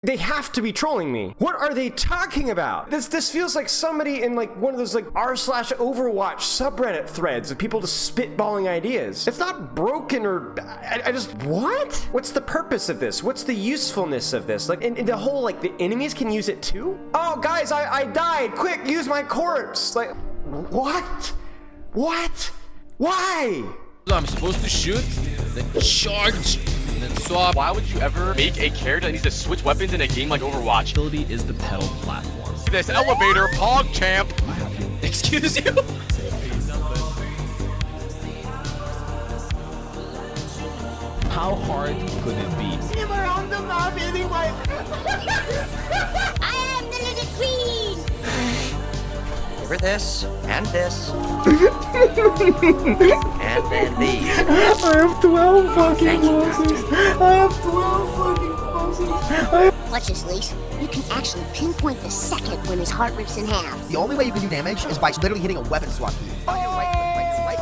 They have to be trolling me. What are they talking about? This feels like somebody in like one of those like r/Overwatch subreddit threads of people just spitballing ideas. It's not broken or I just what? What's the purpose of this? What's the usefulness of this? Like and the whole like the enemies can use it too? Oh guys, I died. Quick, use my corpse. Like what? What? Why? I'm supposed to shoot, then charge, and then swap. Why would you ever make a character that needs to switch weapons in a game like Overwatch? Ability is the pedal platform. This elevator, Pog Champ. Excuse you? How hard could it be? I am the lizard queen! For this, and this, and then these. I have 12 fucking bosses. I have 12 fucking bosses. Watch this, Lise. You can actually pinpoint the second when his heart rips in half. The only way you can do damage is by literally hitting a weapon swap key. On your right click, right.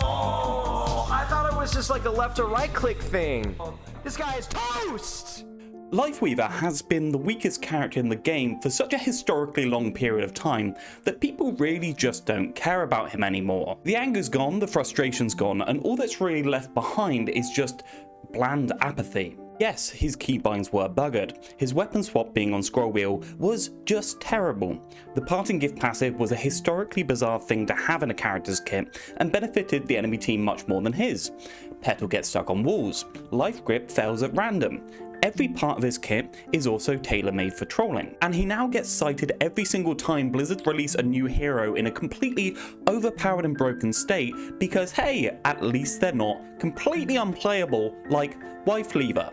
Oh, I thought it was just like a left or right click thing. This guy is toast! Lifeweaver has been the weakest character in the game for such a historically long period of time that people really just don't care about him anymore. The anger's gone, the frustration's gone, and all that's really left behind is just bland apathy. Yes, his keybinds were buggered. His weapon swap being on scroll wheel was just terrible. The parting gift passive was a historically bizarre thing to have in a character's kit and benefited the enemy team much more than his. Petal gets stuck on walls. Life grip fails at random. Every part of his kit is also tailor-made for trolling, and he now gets cited every single time Blizzard release a new hero in a completely overpowered and broken state because hey, at least they're not completely unplayable like Lifeweaver.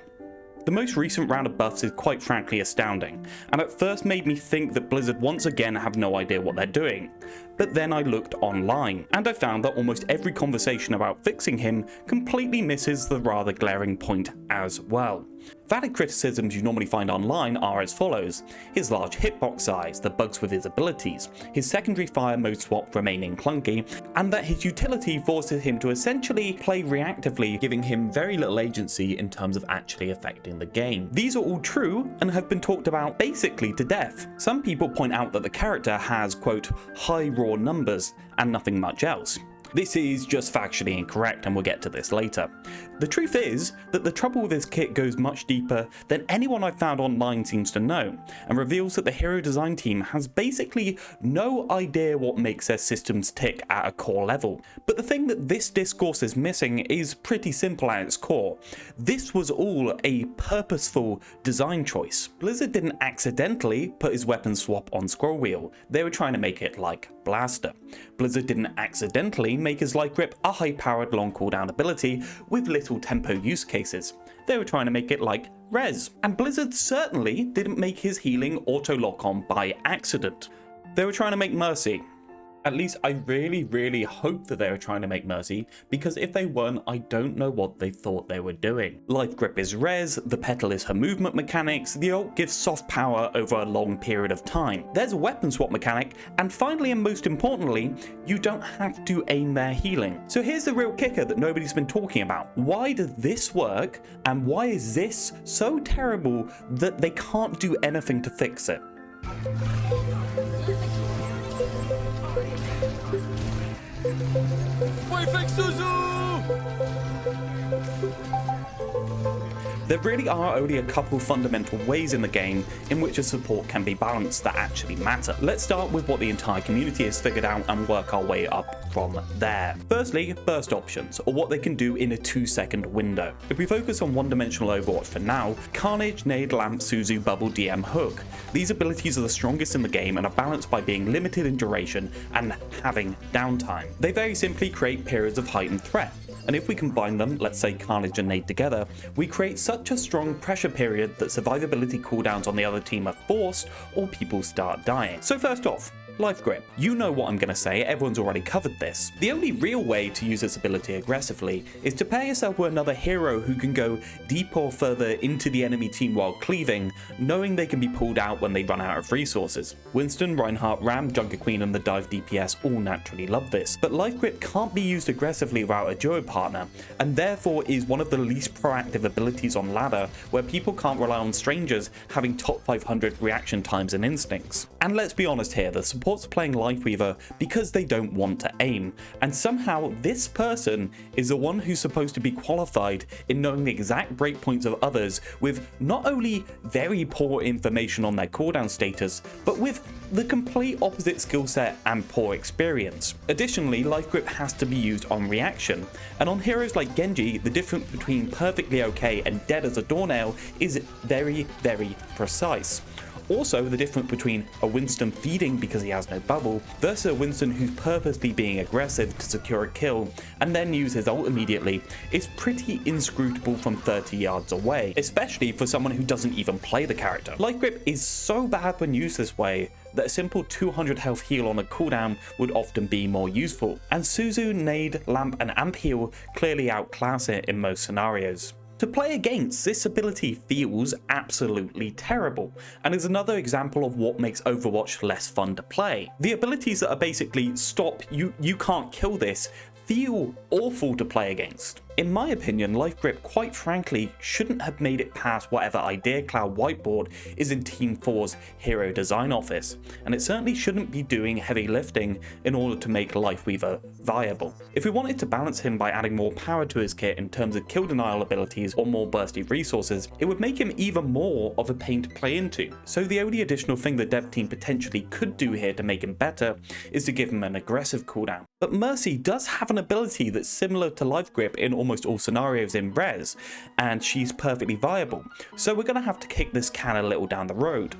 The most recent round of buffs is quite frankly astounding, and at first made me think that Blizzard once again have no idea what they're doing. But then I looked online, and I found that almost every conversation about fixing him completely misses the rather glaring point as well. Valid criticisms you normally find online are as follows: his large hitbox size, the bugs with his abilities, his secondary fire mode swap remaining clunky, and that his utility forces him to essentially play reactively, giving him very little agency in terms of actually affecting the game. These are all true and have been talked about basically to death. Some people point out that the character has, quote, high raw numbers and nothing much else. This is just factually incorrect, and we'll get to this later. The truth is that the trouble with this kit goes much deeper than anyone I've found online seems to know, and reveals that the hero design team has basically no idea what makes their systems tick at a core level. But the thing that this discourse is missing is pretty simple at its core. This was all a purposeful design choice. Blizzard didn't accidentally put his weapon swap on scroll wheel, they were trying to make it like Blaster. Blizzard didn't accidentally make his light grip a high-powered long cooldown ability with little tempo use cases. They were trying to make it like Res. And Blizzard certainly didn't make his healing auto-lock on by accident. They were trying to make Mercy. At least I really hope that they were trying to make Mercy, because if they weren't, I don't know what they thought they were doing. Life grip is res, the petal is her movement mechanics, the ult gives soft power over a long period of time. There's a weapon swap mechanic, and finally and most importantly, you don't have to aim their healing. So here's the real kicker that nobody's been talking about. Why does this work, and why is this so terrible that they can't do anything to fix it? There really are only a couple fundamental ways in the game in which a support can be balanced that actually matter. Let's start with what the entire community has figured out and work our way up from there. Firstly, burst options, or what they can do in a 2-second window. If we focus on one-dimensional Overwatch for now, Carnage, Nade, Lamp, Suzu, Bubble, DM, Hook. These abilities are the strongest in the game and are balanced by being limited in duration and having downtime. They very simply create periods of heightened threat. And if we combine them, let's say Carnage and Nade together, we create such a strong pressure period that survivability cooldowns on the other team are forced or people start dying. So first off, Life Grip. You know what I'm going to say, everyone's already covered this. The only real way to use this ability aggressively is to pair yourself with another hero who can go deeper or further into the enemy team while cleaving, knowing they can be pulled out when they run out of resources. Winston, Reinhardt, Ram, Junker Queen and the dive DPS all naturally love this, but Life Grip can't be used aggressively without a duo partner, and therefore is one of the least proactive abilities on ladder, where people can't rely on strangers having top 500 reaction times and instincts. And let's be honest here, the supports are playing Lifeweaver because they don't want to aim, and somehow this person is the one who's supposed to be qualified in knowing the exact breakpoints of others with not only very poor information on their cooldown status, but with the complete opposite skill set and poor experience. Additionally, Life Grip has to be used on reaction, and on heroes like Genji, the difference between perfectly okay and dead as a doornail is very, very precise. Also, the difference between a Winston feeding because he has no bubble versus a Winston who's purposely being aggressive to secure a kill and then use his ult immediately is pretty inscrutable from 30 yards away, especially for someone who doesn't even play the character. Life Grip is so bad when used this way that a simple 200 health heal on a cooldown would often be more useful, and Suzu, Nade, Lamp and Amp heal clearly outclass it in most scenarios. To play against, this ability feels absolutely terrible, and is another example of what makes Overwatch less fun to play. The abilities that are basically stop, you can't kill this, feel awful to play against. In my opinion, Life Grip quite frankly shouldn't have made it past whatever Idea Cloud whiteboard is in Team 4's hero design office, and it certainly shouldn't be doing heavy lifting in order to make Lifeweaver viable. If we wanted to balance him by adding more power to his kit in terms of kill denial abilities or more bursty resources, it would make him even more of a pain to play into. So the only additional thing the dev team potentially could do here to make him better is to give him an aggressive cooldown. But Mercy does have an ability that's similar to Life Grip in almost all scenarios in Res, and she's perfectly viable, so we're going to have to kick this can a little down the road.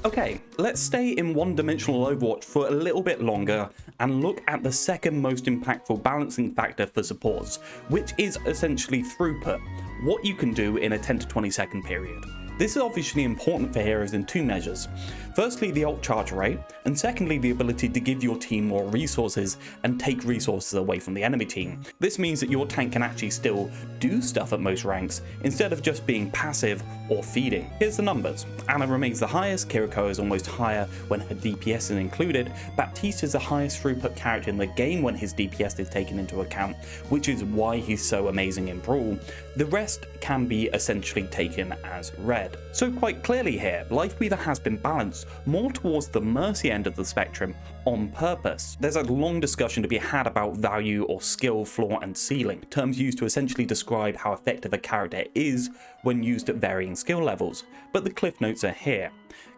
Okay, let's stay in one-dimensional Overwatch for a little bit longer and look at the second most impactful balancing factor for supports, which is essentially throughput, what you can do in a 10 to 20 second period. This is obviously important for heroes in two measures. Firstly, the ult charge rate, and secondly, the ability to give your team more resources and take resources away from the enemy team. This means that your tank can actually still do stuff at most ranks, instead of just being passive or feeding. Here's the numbers. Ana remains the highest, Kiriko is almost higher when her DPS is included, Baptiste is the highest throughput character in the game when his DPS is taken into account, which is why he's so amazing in Brawl. The rest can be essentially taken as read. So quite clearly here, Lifeweaver has been balanced more towards the Mercy end of the spectrum on purpose. There's a long discussion to be had about value or skill, floor and ceiling, terms used to essentially describe how effective a character is when used at varying skill levels, but the cliff notes are here.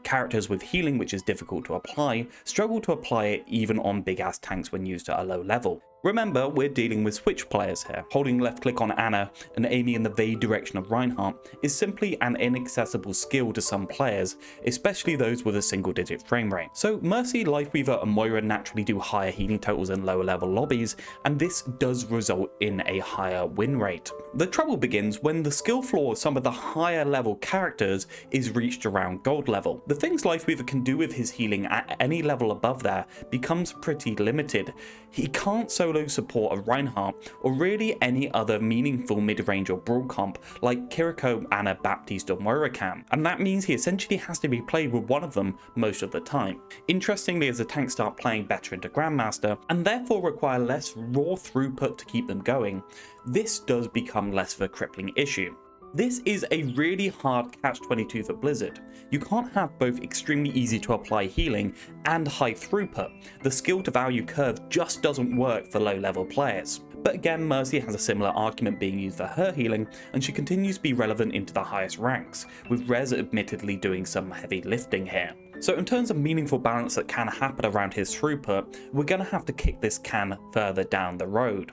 Characters with healing, which is difficult to apply, struggle to apply it even on big ass tanks when used at a low level. Remember, we're dealing with Switch players here. Holding left click on Ana and aiming in the vague direction of Reinhardt is simply an inaccessible skill to some players, especially those with a single digit frame rate. So Mercy, Lifeweaver and Moira naturally do higher healing totals in lower level lobbies, and this does result in a higher win rate. The trouble begins when the skill floor of some of the higher level characters is reached around gold level. The things Lifeweaver can do with his healing at any level above there becomes pretty limited. He can't solo support a Reinhardt or really any other meaningful mid-range or brawl comp like Kiriko, Ana, Baptiste or Moira can, and that means he essentially has to be played with one of them most of the time. Interestingly, as the tanks start playing better into Grandmaster and therefore require less raw throughput to keep them going, this does become less of a crippling issue. This is a really hard catch-22 for Blizzard. You can't have both extremely easy to apply healing and high throughput. The skill to value curve just doesn't work for low level players. But again, Mercy has a similar argument being used for her healing, and she continues to be relevant into the highest ranks, with Rez admittedly doing some heavy lifting here. So in terms of meaningful balance that can happen around his throughput, we're going to have to kick this can further down the road.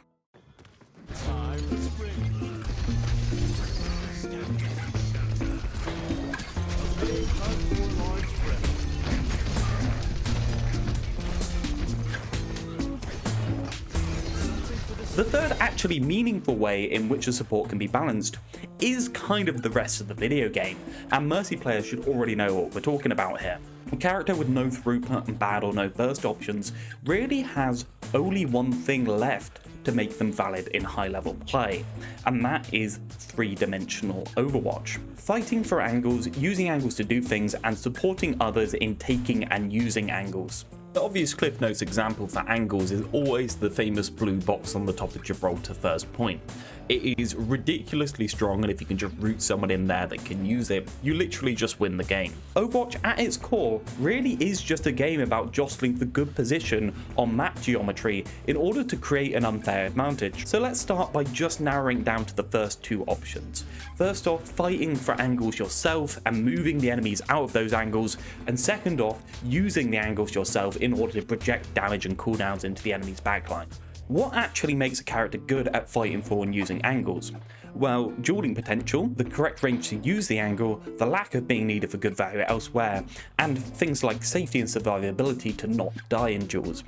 The third actually meaningful way in which the support can be balanced is kind of the rest of the video game, and Mercy players should already know what we're talking about here. A character with no throughput and bad or no burst options really has only one thing left to make them valid in high level play, and that is three-dimensional Overwatch. Fighting for angles, using angles to do things, and supporting others in taking and using angles. The obvious Cliff Notes example for angles is always the famous blue box on the top of Gibraltar first point. It is ridiculously strong, and if you can just root someone in there that can use it, you literally just win the game. Overwatch at its core really is just a game about jostling for good position on map geometry in order to create an unfair advantage. So let's start by just narrowing down to the first two options. First off, fighting for angles yourself and moving the enemies out of those angles, and second off, using the angles yourself in order to project damage and cooldowns into the enemy's backline. What actually makes a character good at fighting for and using angles? Well, dueling potential, the correct range to use the angle, the lack of being needed for good value elsewhere, and things like safety and survivability to not die in duels.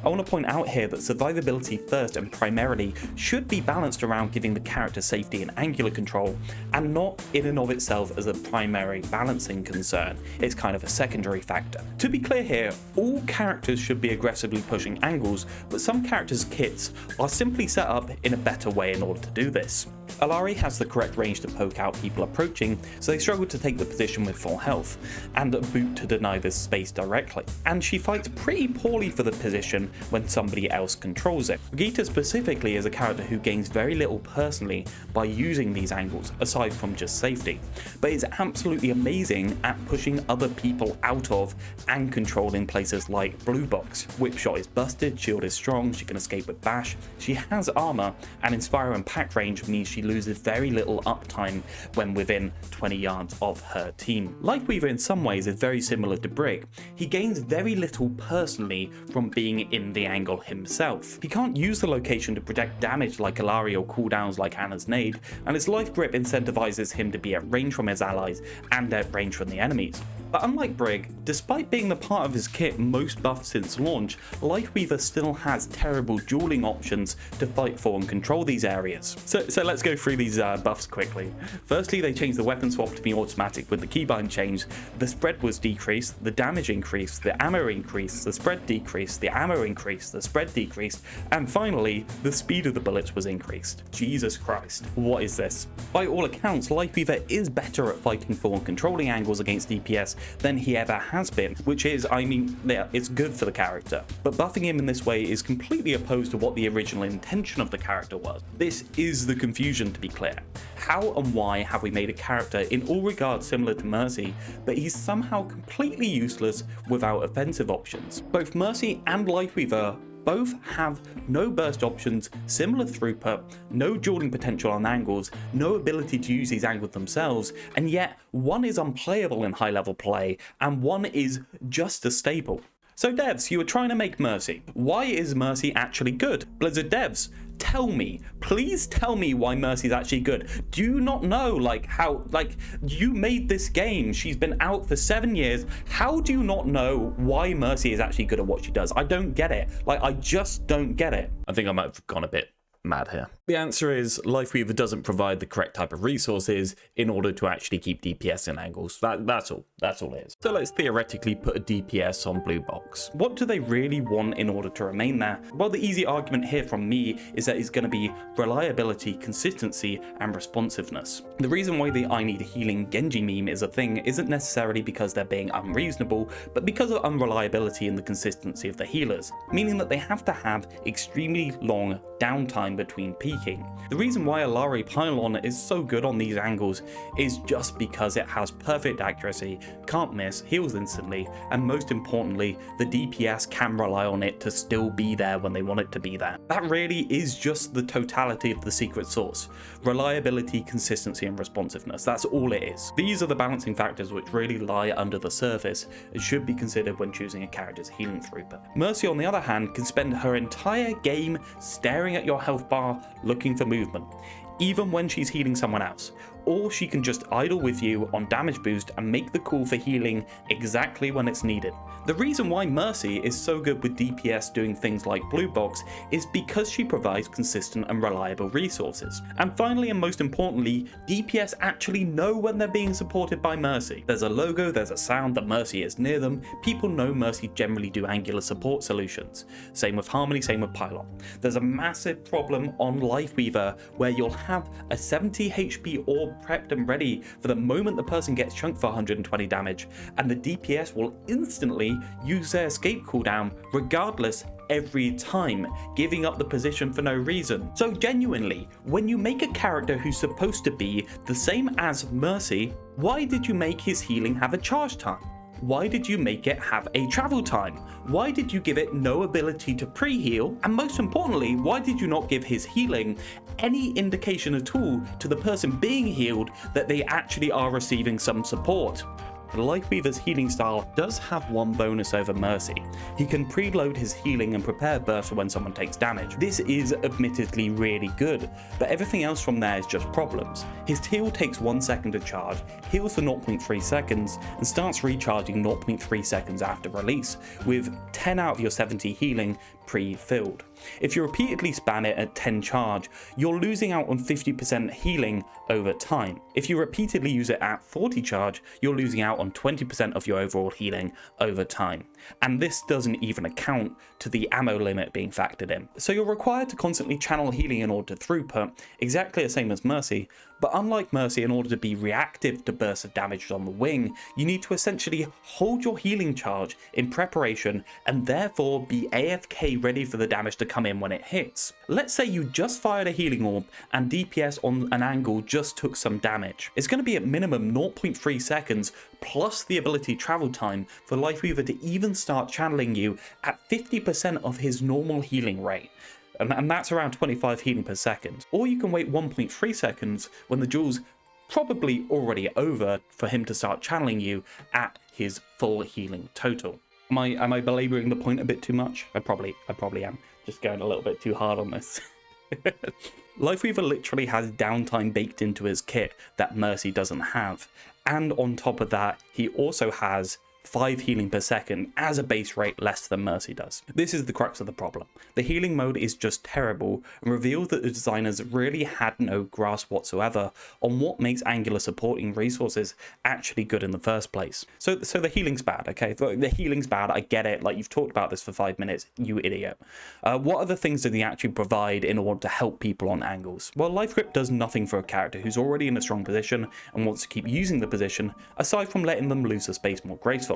I want to point out here that survivability first and primarily should be balanced around giving the character safety and angular control, and not in and of itself as a primary balancing concern. It's kind of a secondary factor. To be clear here, all characters should be aggressively pushing angles, but some characters' kits are simply set up in a better way in order to do this. Alari has the correct range to poke out people approaching, so they struggle to take the position with full health, and boot to deny this space directly. And she fights pretty poorly for the position when somebody else controls it. Gita specifically is a character who gains very little personally by using these angles, aside from just safety, but is absolutely amazing at pushing other people out of and controlling places like Blue Box. Whip shot is busted, shield is strong, she can escape with bash, she has armor, and Inspire and pack range means she loses very little uptime when within 20 yards of her team. Lifeweaver in some ways is very similar to Brig. He gains very little personally from being in the angle himself. He can't use the location to protect damage like Alari or cooldowns like Hannah's nade, and his life grip incentivizes him to be at range from his allies and at range from the enemies. But unlike Brig, despite being the part of his kit most buffed since launch, Lifeweaver still has terrible dueling options to fight for and control these areas. So let's go through these buffs quickly. Firstly, they changed the weapon swap to be automatic with the keybind change. The spread was decreased, the damage increased, the ammo increased, the spread decreased, the ammo increased, the spread decreased, and finally, the speed of the bullets was increased. Jesus Christ, what is this? By all accounts, Lifeweaver is better at fighting for and controlling angles against DPS than he ever has been, which is, I mean, yeah, it's good for the character. But buffing him in this way is completely opposed to what the original intention of the character was. This is the confusion, to be clear. How and why have we made a character in all regards similar to Mercy, but he's somehow completely useless without offensive options? Both Mercy and Lifeweaver both have no burst options, similar throughput, no dueling potential on angles, no ability to use these angles themselves, and yet one is unplayable in high level play and one is just as stable. So devs, you were trying to make Mercy. Why is Mercy actually good? Blizzard devs, tell me, please tell me why Mercy's actually good. Do you not know you made this game, she's been out for 7 years, how do you not know why Mercy is actually good at what she does? I don't get it. I just don't get it. I think I might have gone a bit mad here. The answer is Lifeweaver doesn't provide the correct type of resources in order to actually keep DPS in angles. That's all it is. So let's theoretically put a DPS on Blue Box. What do they really want in order to remain there? Well, the easy argument here from me is that it's going to be reliability, consistency, and responsiveness. The reason why the I need healing Genji meme is a thing isn't necessarily because they're being unreasonable, but because of unreliability in the consistency of the healers, meaning that they have to have extremely long downtime between peaking. The reason why Alari Pylon is so good on these angles is just because it has perfect accuracy, can't miss, heals instantly, and most importantly, the DPS can rely on it to still be there when they want it to be there. That really is just the totality of the secret sauce. Reliability, consistency, and responsiveness. That's all it is. These are the balancing factors which really lie under the surface and should be considered when choosing a character's healing throughput. Mercy, on the other hand, can spend her entire game staring at your health bar looking for movement, even when she's healing someone else. or she can just idle with you on damage boost and make the call for healing exactly when it's needed. The reason why Mercy is so good with DPS doing things like Blue Box is because she provides consistent and reliable resources. And finally, and most importantly, DPS actually know when they're being supported by Mercy. There's a logo, there's a sound that Mercy is near them. People know Mercy generally do angular support solutions. Same with Harmony, same with Pylon. There's a massive problem on Lifeweaver where you'll have a 70 HP orb prepped and ready for the moment the person gets chunked for 120 damage, and the DPS will instantly use their escape cooldown regardless every time, giving up the position for no reason. So genuinely, when you make a character who's supposed to be the same as Mercy, why did you make his healing have a charge time? Why did you make it have a travel time? Why did you give it no ability to pre-heal? And most importantly, why did you not give his healing any indication at all to the person being healed that they actually are receiving some support? Lifeweaver's healing style does have one bonus over Mercy. He can preload his healing and prepare burst for when someone takes damage. This is admittedly really good, but everything else from there is just problems. His heal takes 1 second to charge, heals for 0.3 seconds, and starts recharging 0.3 seconds after release, with 10 out of your 70 healing pre-filled. If you repeatedly spam it at 10 charge, you're losing out on 50% healing over time. If you repeatedly use it at 40 charge, you're losing out on 20% of your overall healing over time. And this doesn't even account to the ammo limit being factored in. So you're required to constantly channel healing in order to throughput, exactly the same as Mercy, but unlike Mercy, in order to be reactive to bursts of damage on the wing, you need to essentially hold your healing charge in preparation and therefore be AFK ready for the damage to come in when it hits. Let's say you just fired a healing orb and DPS on an angle just took some damage. It's going to be at minimum 0.3 seconds plus the ability travel time for Lifeweaver to even start channeling you at 50% of his normal healing rate. And that's around 25 healing per second. Or you can wait 1.3 seconds when the duel's probably already over for him to start channeling you at his full healing total. Am I belaboring the point a bit too much? I probably am. Just going a little bit too hard on this. Lifeweaver literally has downtime baked into his kit that Mercy doesn't have. And on top of that, he also has 5 healing per second as a base rate less than Mercy does. This is the crux of the problem. The healing mode is just terrible and reveals that the designers really had no grasp whatsoever on what makes angular supporting resources actually good in the first place. So the healing's bad, okay? The healing's bad, I get it, like you've talked about this for 5 minutes, you idiot. What other things do they actually provide in order to help people on angles? Well, Life Grip does nothing for a character who's already in a strong position and wants to keep using the position, aside from letting them lose the space more gracefully.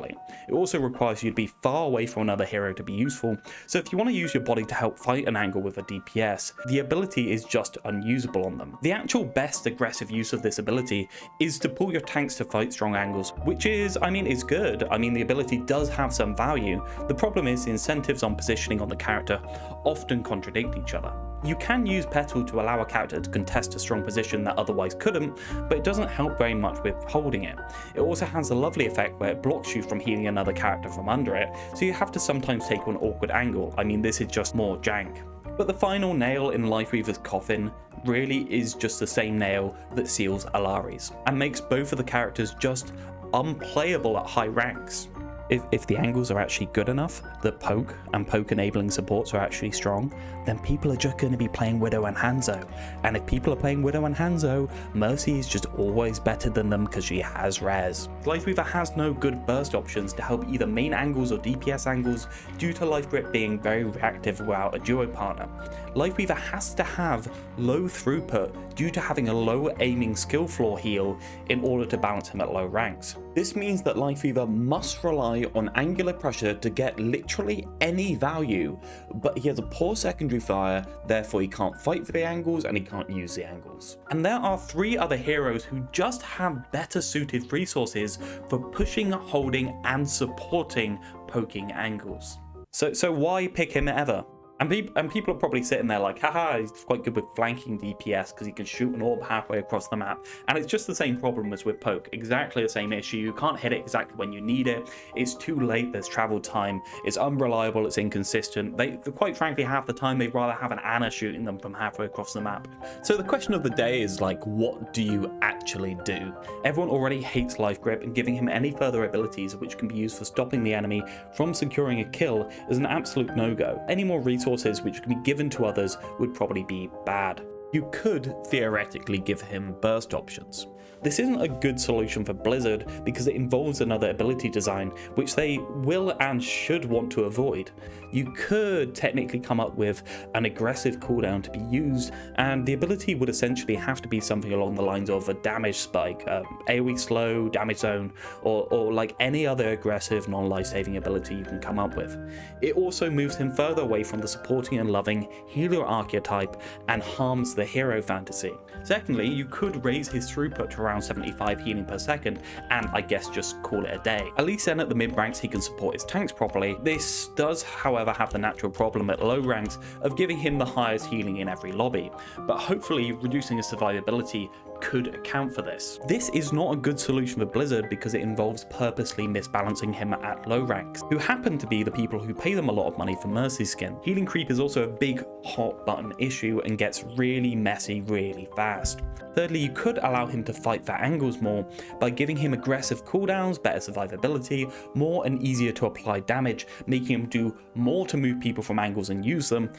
It also requires you to be far away from another hero to be useful, so if you want to use your body to help fight an angle with a DPS, the ability is just unusable on them. The actual best aggressive use of this ability is to pull your tanks to fight strong angles, which is, is good. The ability does have some value. The problem is the incentives on positioning on the character often contradict each other. You can use Petal to allow a character to contest a strong position that otherwise couldn't, but it doesn't help very much with holding it. It also has a lovely effect where it blocks you from healing another character from under it, so you have to sometimes take an awkward angle. This is just more jank. But the final nail in Lifeweaver's coffin really is just the same nail that seals Alari's, and makes both of the characters just unplayable at high ranks. If the angles are actually good enough, that poke and poke enabling supports are actually strong, then people are just going to be playing Widow and Hanzo. And if people are playing Widow and Hanzo, Mercy is just always better than them because she has res. Lifeweaver has no good burst options to help either main angles or DPS angles due to Life Grip being very reactive without a duo partner. Lifeweaver has to have low throughput due to having a low aiming skill floor heal in order to balance him at low ranks. This means that Lifeweaver must rely on angular pressure to get literally any value, but he has a poor secondary fire, therefore he can't fight for the angles and he can't use the angles. And there are 3 other heroes who just have better suited resources for pushing, holding and supporting poking angles. So why pick him ever? And people are probably sitting there like, haha, he's quite good with flanking DPS because he can shoot an orb halfway across the map. And it's just the same problem as with poke, exactly the same issue. You can't hit it exactly when you need it. It's too late, there's travel time, it's unreliable, it's inconsistent. Quite frankly, half the time they'd rather have an Ana shooting them from halfway across the map. So the question of the day is like, what do you actually do? Everyone already hates Life Grip, and giving him any further abilities which can be used for stopping the enemy from securing a kill is an absolute no-go. Any more resources which can be given to others would probably be bad. You could theoretically give him burst options. This isn't a good solution for Blizzard because it involves another ability design, which they will and should want to avoid. You could technically come up with an aggressive cooldown to be used, and the ability would essentially have to be something along the lines of a damage spike, AoE slow, damage zone, or like any other aggressive non-life-saving ability you can come up with. It also moves him further away from the supporting and loving healer archetype and harms the hero fantasy. Secondly, you could raise his throughput to around 75 healing per second, and I guess just call it a day. At least then at the mid ranks he can support his tanks properly. This does however have the natural problem at low ranks of giving him the highest healing in every lobby, but hopefully reducing his survivability could account for this. This is not a good solution for Blizzard because it involves purposely misbalancing him at low ranks, who happen to be the people who pay them a lot of money for Mercy skin. Healing creep is also a big hot button issue and gets really messy really fast. Thirdly, you could allow him to fight for angles more by giving him aggressive cooldowns, better survivability, more and easier to apply damage, making him do more to move people from angles and use them.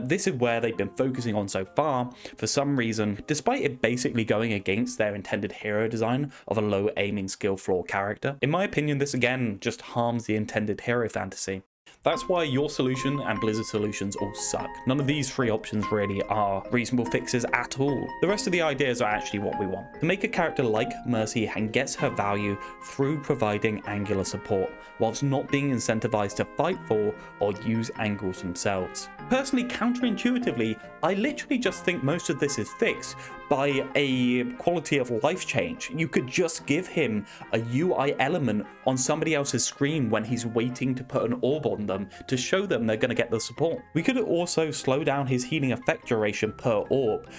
This is where they've been focusing on so far for some reason, despite it basically going against their intended hero design of a low aiming skill floor character. In my opinion, this again just harms the intended hero fantasy. That's why your solution and Blizzard solutions all suck. None of these three options really are reasonable fixes at all. The rest of the ideas are actually what we want. To make a character like Mercy and gets her value through providing angular support, whilst not being incentivized to fight for or use angles themselves. Personally, counterintuitively, I literally just think most of this is fixed by a quality of life change. You could just give him a UI element on somebody else's screen when he's waiting to put an orb on them to show them they're going to get the support. We could also slow down his healing effect duration per orb,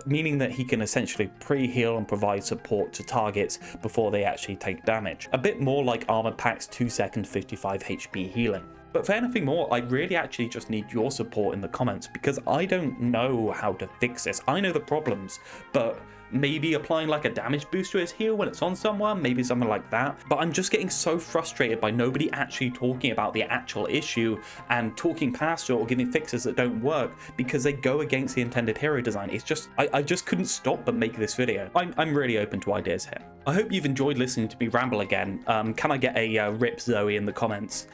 meaning that he can essentially pre-heal and provide support to targets before they actually take damage. A bit more like Armored Pack's 2-second 55 HP healing. But for anything more, I really actually just need your support in the comments because I don't know how to fix this. I know the problems, but maybe applying like a damage boost to his heal when it's on someone, maybe something like that. But I'm just getting so frustrated by nobody actually talking about the actual issue and talking past it or giving fixes that don't work because they go against the intended hero design. It's just, I just couldn't stop but make this video. I'm really open to ideas here. I hope you've enjoyed listening to me ramble again. Can I get a rip Zoe in the comments?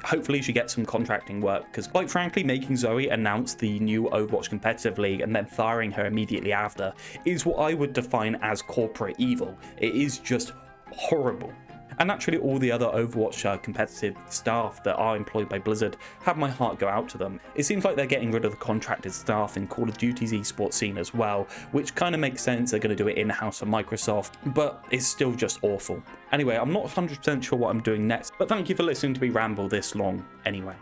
Hopefully she gets some contracting work because quite frankly, making Zoe announce the new Overwatch competitive league and then firing her immediately after is what I would define as corporate evil. It is just horrible. And naturally all the other Overwatch competitive staff that are employed by Blizzard have my heart go out to them. It seems like they're getting rid of the contracted staff in Call of Duty's esports scene as well, which kind of makes sense. They're going to do it in-house for Microsoft, but it's still just awful. Anyway, I'm not 100% sure what I'm doing next, but thank you for listening to me ramble this long anyway.